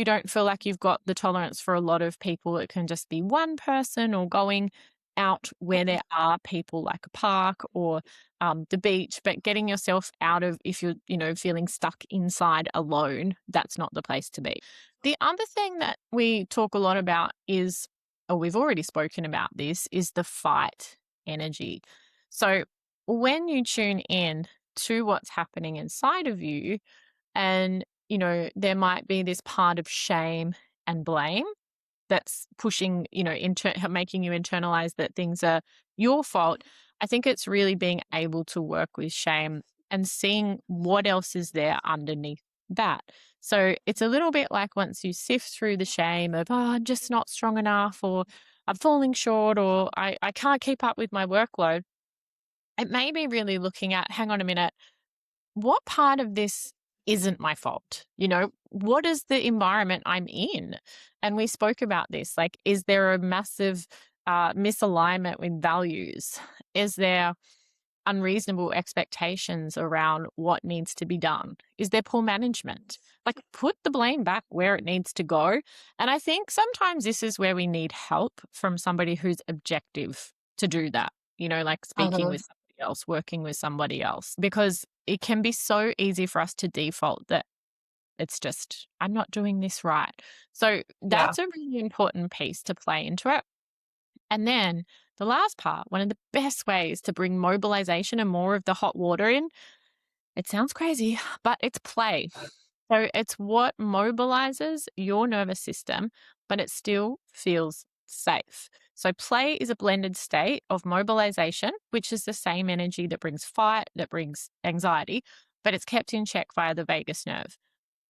don't feel like you've got the tolerance for a lot of people, it can just be one person or going out where there are people, like a park or the beach, but getting yourself out of, if you're, feeling stuck inside alone, that's not the place to be. The other thing that we talk a lot about is, or we've already spoken about this, is the fight energy. So when you tune in to what's happening inside of you, and, there might be this part of shame and blame that's pushing, making you internalize that things are your fault. I think it's really being able to work with shame and seeing what else is there underneath that. So it's a little bit like once you sift through the shame of, oh, I'm just not strong enough, or I'm falling short, or I can't keep up with my workload. It may be really looking at, hang on a minute, what part of this isn't my fault? What is the environment I'm in? And we spoke about this. Like, is there a massive misalignment with values? Is there unreasonable expectations around what needs to be done? Is there poor management? Like, put the blame back where it needs to go. And I think sometimes this is where we need help from somebody who's objective to do that, like speaking Uh-huh. with somebody else, working with somebody else, because it can be so easy for us to default that it's just, I'm not doing this right. So Yeah. that's a really important piece to play into it. And then the last part, one of the best ways to bring mobilization and more of the hot water in, it sounds crazy, but it's play. So it's what mobilizes your nervous system, but it still feels safe. So play is a blended state of mobilization, which is the same energy that brings fight, that brings anxiety, but it's kept in check via the vagus nerve.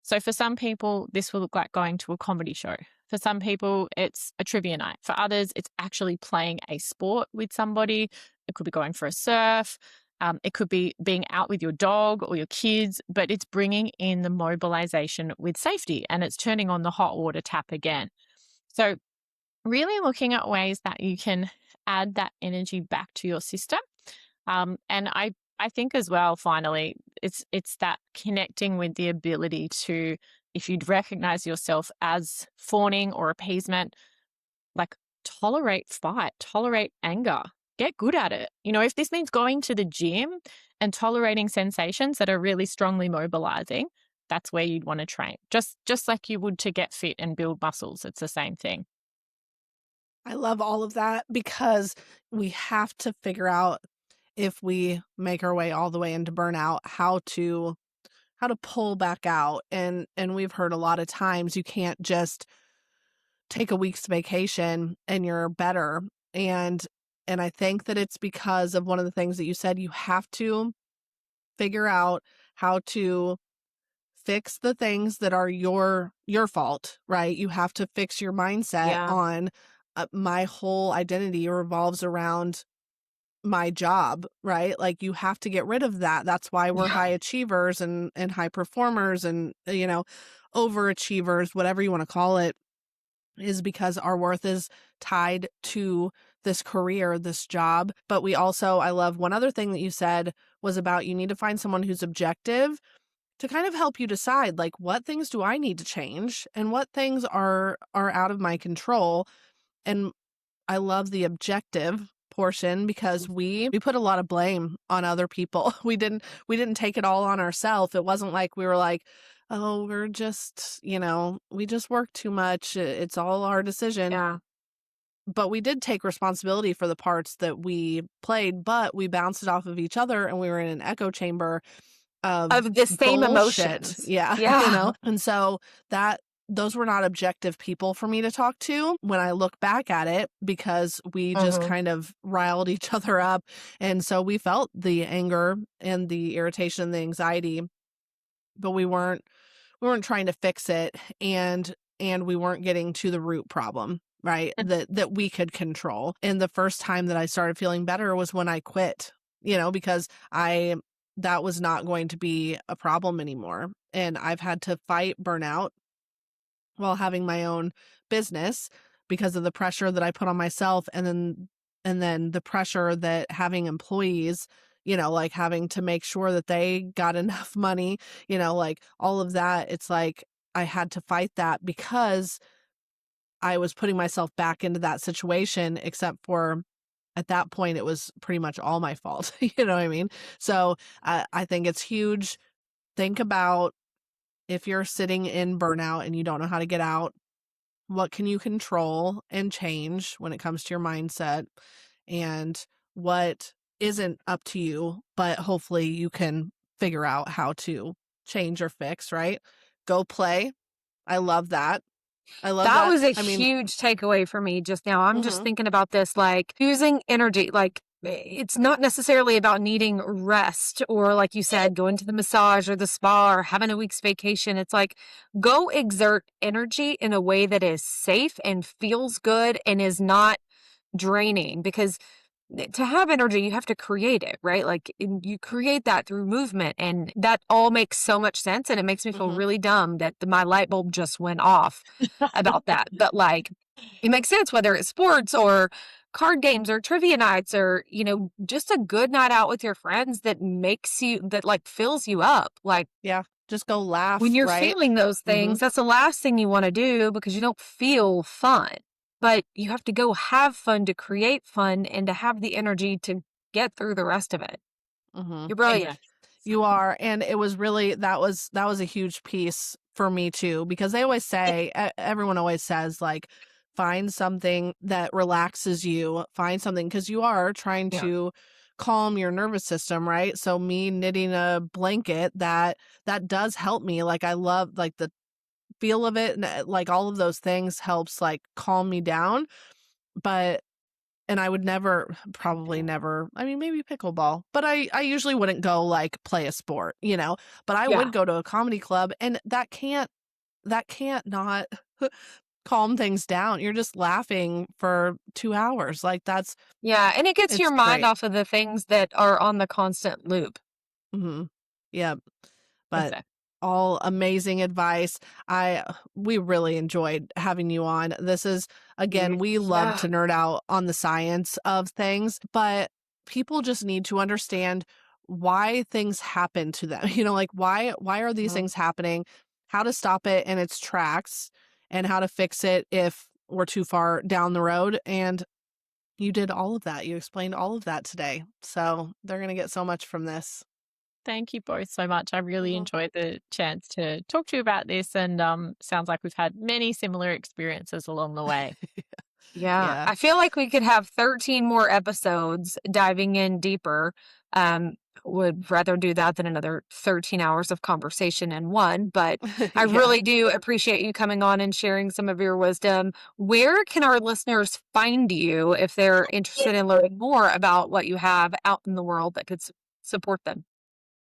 So for some people, this will look like going to a comedy show. For some people, it's a trivia night. For others, it's actually playing a sport with somebody. It could be going for a surf. It could be being out with your dog or your kids, but it's bringing in the mobilization with safety, and it's turning on the hot water tap again. So really looking at ways that you can add that energy back to your system. And I think as well, finally, it's that connecting with the ability to, if you'd recognize yourself as fawning or appeasement, like tolerate fight, tolerate anger, get good at it. If this means going to the gym and tolerating sensations that are really strongly mobilizing, that's where you'd want to train. Just like you would to get fit and build muscles. It's the same thing. I love all of that because we have to figure out, if we make our way all the way into burnout, how to pull back out. And we've heard a lot of times you can't just take a week's vacation and you're better. And I think that it's because of one of the things that you said. You have to figure out how to fix the things that are your fault, right? You have to fix your mindset Yeah. on, my whole identity revolves around my job, right? Like you have to get rid of that. That's why we're Yeah. high achievers and high performers and overachievers, whatever you want to call it, is because our worth is tied to this career, this job. But we also, I love one other thing that you said was about you need to find someone who's objective to kind of help you decide like what things do I need to change and what things are out of my control. And I love the objective portion because we put a lot of blame on other people. We didn't take it all on ourselves. It wasn't like we were like, "Oh, we're just, we just work too much. It's all our decision." Yeah. But we did take responsibility for the parts that we played, but we bounced it off of each other and we were in an echo chamber of Of the same bullshit. emotions. Yeah, Yeah. And so that those were not objective people for me to talk to when I look back at it because we just Mhm. kind of riled each other up. And so we felt the anger and the irritation, the anxiety, but we weren't trying to fix it and we weren't getting to the root problem, right? That we could control. And the first time that I started feeling better was when I quit, because I that was not going to be a problem anymore. And I've had to fight burnout while having my own business because of the pressure that I put on myself and then the pressure that having employees, like having to make sure that they got enough money, like all of that. It's like I had to fight that because I was putting myself back into that situation, except for at that point, it was pretty much all my fault. You know what I mean? So I think it's huge. Think about if you're sitting in burnout and you don't know how to get out, what can you control and change when it comes to your mindset? And what isn't up to you, but hopefully you can figure out how to change or fix, right? Go play. I love that. I love That that. was a I mean, huge takeaway for me just now. I'm just mhm. thinking about this like using energy. Like it's not necessarily about needing rest or, like you said, going to the massage or the spa or having a week's vacation. It's like go exert energy in a way that is safe and feels good and is not draining because to have energy, you have to create it, right? Like you create that through movement, and that all makes so much sense. And it makes me feel Mhm. really dumb that my light bulb just went off about that. But like, it makes sense whether it's sports or card games or trivia nights or, just a good night out with your friends that makes you, that like fills you up. Like, Yeah. Just go when laugh, you're right? feeling those things, Mhm. that's the last thing you wanna do because you don't feel fun. But you have to go have fun to create fun and to have the energy to get through the rest of it. Mhm. You're brilliant. You are, and it was really that was a huge piece for me too because they always say everyone always says like find something that relaxes you, find something because you are trying Yeah. to calm your nervous system, right? So me knitting a blanket that does help me. Like I love like the feel of it and like all of those things helps like calm me down, but and I would never probably never I mean, maybe pickleball, but I usually wouldn't go, like, play a sport, But I Yeah. would go to a comedy club, and that can't not calm things down. You're just laughing for 2 hours, like, Yeah, and it gets it's your mind great. off of the things that are on the constant loop. Mhm. Yep. But Exactly. all amazing advice. We really enjoyed having you on. This is again, we love Yeah. to nerd out on the science of things, but people just need to understand why things happen to them. Like why are these Mhm. things happening? How to stop it in its tracks and how to fix it if we're too far down the road. And you did all of that. You explained all of that today. So they're going to get so much from this. Thank you both so much. I really Mhm. enjoyed the chance to talk to you about this, and sounds like we've had many similar experiences along the way. Yeah, Yeah. I feel like we could have 13 more episodes diving in deeper. Um, would rather do that than another 13 hours of conversation in one, but I Yeah. really do appreciate you coming on and sharing some of your wisdom. Where can our listeners find you if they're interested in learning more about what you have out in the world that could support them?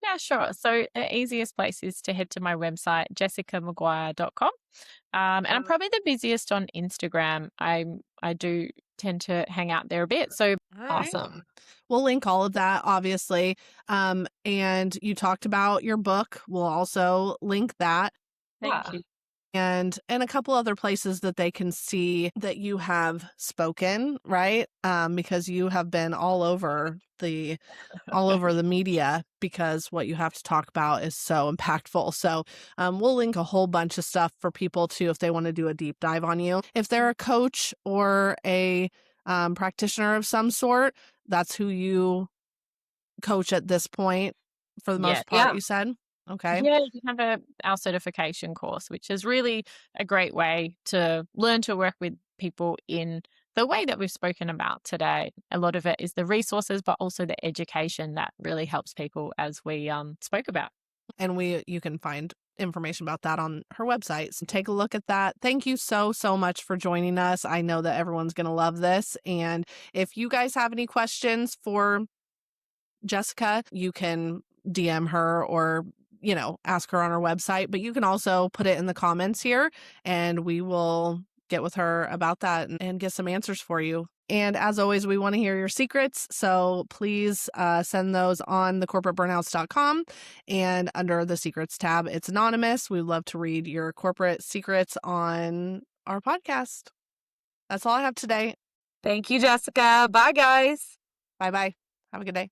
Yeah, sure. So the easiest place is to head to my website, jessicamaguire.com. And I'm probably the busiest on Instagram. I do tend to hang out there a bit. So All right. Awesome. We'll link all of that, obviously. And you talked about your book. We'll also link that. thank Yeah. you. And a couple other places that they can see that you have spoken, right? Because you have been all over the media because what you have to talk about is so impactful. So we'll link a whole bunch of stuff for people too if they want to do a deep dive on you. If they're a coach or a practitioner of some sort, that's who you coach at this point for the Yeah. most part, Yeah. you said? Okay. Yeah, you have our certification course, which is really a great way to learn to work with people in the way that we've spoken about today. A lot of it is the resources, but also the education that really helps people, as we spoke about. And you can find information about that on her website. So take a look at that. Thank you so much for joining us. I know that everyone's going to love this. And if you guys have any questions for Jessica, you can DM her or ask her on her website, but you can also put it in the comments here and we will get with her about that and get some answers for you. And as always, we want to hear your secrets. So please send those on thecorporateburnouts.com and under the secrets tab. It's anonymous. We'd love to read your corporate secrets on our podcast. That's all I have today. Thank you, Jessica. Bye, guys. Bye bye. Have a good day.